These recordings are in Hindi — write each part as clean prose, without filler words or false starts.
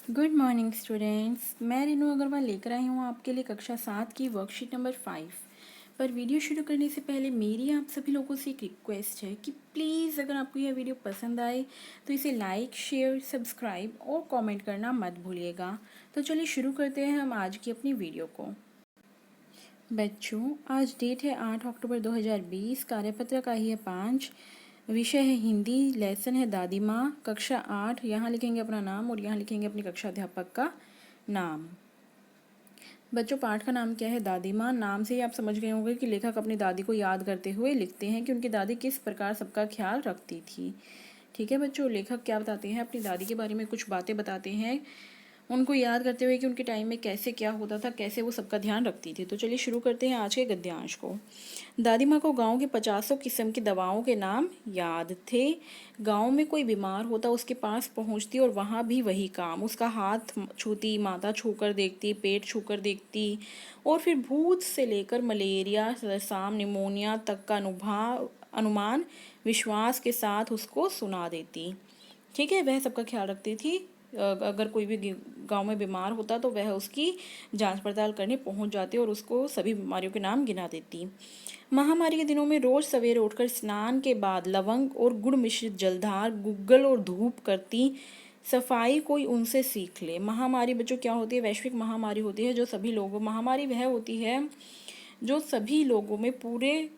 Good morning students. मैं रेनू अग्रवाल लेकर आई हूँ आपके लिए कक्षा 7 की वर्कशीट नंबर 5 पर। वीडियो शुरू करने से पहले मेरी आप सभी लोगों से एक रिक्वेस्ट है कि प्लीज़ अगर आपको यह वीडियो पसंद आए तो इसे लाइक, शेयर, सब्सक्राइब और कमेंट करना मत भूलिएगा। तो चलिए शुरू करते हैं हम आज की अपनी वीडियो को। बच्चों, आज डेट है 8 अक्टूबर 2020। कार्यपत्र का ही है 5। विषय है हिंदी, लेसन है दादी माँ, कक्षा 8। यहाँ लिखेंगे अपना नाम और यहाँ लिखेंगे अपनी कक्षा अध्यापक का नाम। बच्चों, पाठ का नाम क्या है? दादी माँ। नाम से ही आप समझ गए होंगे कि लेखक अपनी दादी को याद करते हुए लिखते हैं कि उनकी दादी किस प्रकार सबका ख्याल रखती थी। ठीक है बच्चों, लेखक क्या बताते हैं? अपनी दादी के बारे में कुछ बातें बताते हैं, उनको याद करते हुए कि उनके टाइम में कैसे क्या होता था, कैसे वो सबका ध्यान रखती थी। तो चलिए शुरू करते हैं आज के गद्यांश को। दादी माँ को गांव के 50 किस्म की दवाओं के नाम याद थे। गांव में कोई बीमार होता उसके पास पहुंचती और वहां भी वही काम, उसका हाथ छूती, माथा छूकर देखती, पेट छूकर देखती और फिर भूत से लेकर मलेरिया, सरसाम, निमोनिया तक का अनुमान विश्वास के साथ उसको सुना देती। ठीक है, वह सबका ख्याल रखती थी। अगर कोई भी गांव में बीमार होता तो वह उसकी जांच पड़ताल करने पहुंच जाती और उसको सभी बीमारियों के नाम गिना देती। महामारी के दिनों में रोज सवेरे उठकर स्नान के बाद लवंग और गुड़ मिश्रित जलधार, गुग्गल और धूप करती। सफाई कोई उनसे सीख ले। महामारी बच्चों क्या होती है? वैश्विक महामारी होती है जो सभी लोगों, महामारी वह होती है जो सभी लोगों में, पूरे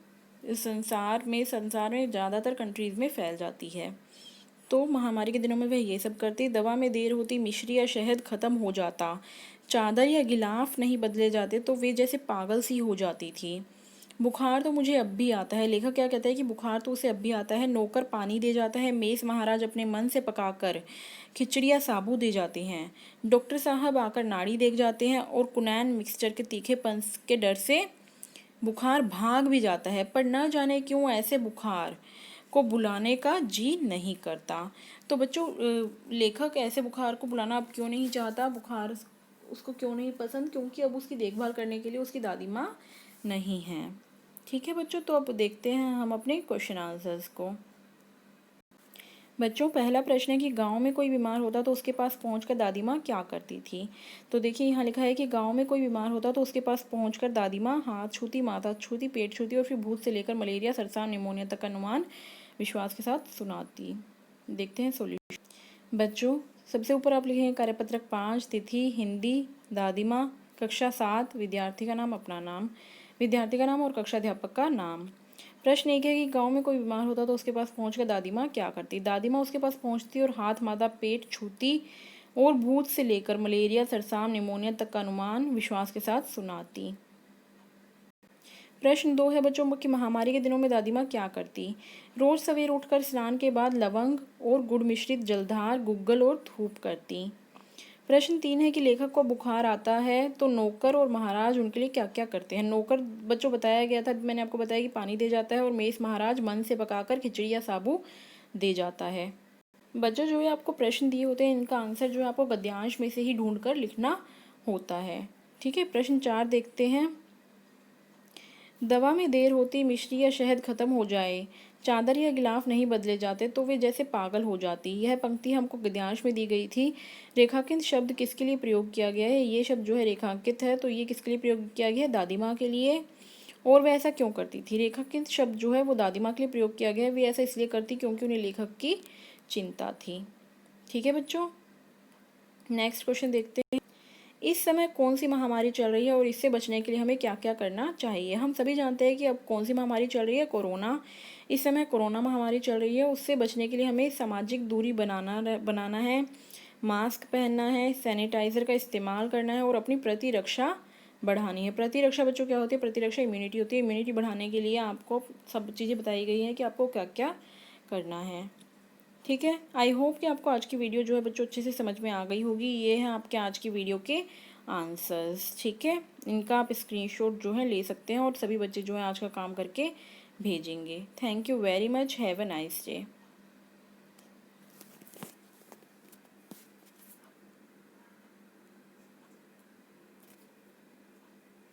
संसार में ज़्यादातर कंट्रीज़ में फैल जाती है। तो महामारी के दिनों में वह ये सब करती। दवा में देर होती, मिश्री या शहद खत्म हो जाता, चादर या गिलाफ नहीं बदले जाते तो वे जैसे पागल सी हो जाती थी। बुखार तो मुझे अब भी आता है। लेखक क्या कहता है कि बुखार तो उसे अब भी आता है। नौकर पानी दे जाता है, मेस महाराज अपने मन से पकाकर खिचड़ी या साबू दे जाते हैं, डॉक्टर साहब आकर नाड़ी देख जाते हैं और कुनैन मिक्सचर के तीखेपन के डर से बुखार भाग भी जाता है। पर न जाने क्यों ऐसे बुखार को बुलाने का जी नहीं करता। तो बच्चों, लेखक ऐसे बुखार को बुलाना अब क्यों नहीं चाहता? बुखार उसको क्यों नहीं पसंद? क्योंकि अब उसकी देखभाल करने के लिए उसकी दादी माँ नहीं है। ठीक है बच्चों, तो अब देखते हैं हम अपने क्वेश्चन आंसर्स को। बच्चों, पहला प्रश्न है कि गांव में कोई बीमार होता तो उसके पास पहुंचकर दादी माँ क्या करती थी। तो देखिए यहाँ लिखा है कि गांव में कोई बीमार होता तो उसके पास पहुंचकर दादी माँ हाथ छूती, माथा छूती, पेट छूती और फिर भूत से लेकर मलेरिया, सरसाम, निमोनिया तक का अनुमान विश्वास के साथ सुनाती। देखते हैं सॉल्यूशन। बच्चों, सबसे ऊपर आप लिखेंगे कार्यपत्रक 5, तिथि हिंदी, दादी माँ, कक्षा 7, विद्यार्थी का नाम, अपना नाम, विद्यार्थी का नाम और कक्षा अध्यापक का नाम। प्रश्न एक है कि गांव में कोई बीमार होता तो उसके पास पहुंचकर दादी माँ क्या करती। दादी माँ उसके पास पहुंचती और हाथ, माथा, पेट छूती और भूत से लेकर मलेरिया, सरसाम, निमोनिया तक का अनुमान विश्वास के साथ सुनाती। प्रश्न 2 है बच्चों कि महामारी के दिनों में दादी माँ क्या करती। रोज सवेर उठकर स्नान के बाद लवंग और गुड़ मिश्रित जलधार, गुग्गल और धूप करती। प्रश्न 3 है कि लेखक को बुखार आता है तो नौकर और महाराज उनके लिए क्या क्या करते हैं। नौकर बच्चों बताया गया था, मैंने आपको बताया कि पानी दे जाता है और मेस महाराज मन से पकाकर खिचड़ी या साबू दे जाता है। बच्चों, जो है आपको प्रश्न दिए होते हैं इनका आंसर जो है आपको गद्यांश में से ही ढूंढ कर लिखना होता है। ठीक है, प्रश्न 4 देखते हैं। दवा में देर होती, मिश्री या शहद खत्म हो जाए, चादर या गिलाफ नहीं बदले जाते तो वे जैसे पागल हो जाती। यह पंक्ति हमको गद्यांश में दी गई थी। रेखांकित शब्द किसके लिए प्रयोग किया गया है? ये शब्द जो है रेखांकित है, तो ये किसके लिए प्रयोग किया गया है? दादी माँ के लिए। और वह ऐसा क्यों करती थी? रेखांकित शब्द जो है वो दादी माँ के लिए प्रयोग किया गया है। वे ऐसा इसलिए करती क्योंकि उन्हें लेखक की चिंता थी। ठीक है बच्चों, नेक्स्ट क्वेश्चन देखते हैं। इस समय कौन सी महामारी चल रही है और इससे बचने के लिए हमें क्या क्या करना चाहिए। हम सभी जानते हैं कि अब कौन सी महामारी चल रही है? कोरोना। इस समय कोरोना महामारी चल रही है। उससे बचने के लिए हमें सामाजिक दूरी बनाना है, मास्क पहनना है, सैनिटाइज़र का इस्तेमाल करना है और अपनी प्रतिरक्षा बढ़ानी है। प्रतिरक्षा बच्चों क्या होती है? प्रतिरक्षा इम्यूनिटी होती है। इम्यूनिटी बढ़ाने के लिए आपको सब चीज़ें बताई गई हैं कि आपको क्या क्या करना है। ठीक है, आई होप कि आपको आज की वीडियो जो है बच्चों अच्छे से समझ में आ गई होगी। ये है आपके आज की वीडियो के आंसर्स। ठीक है, इनका आप स्क्रीनशॉट जो है ले सकते हैं और सभी बच्चे जो है आज का काम करके भेजेंगे। Thank you very much, have a nice day.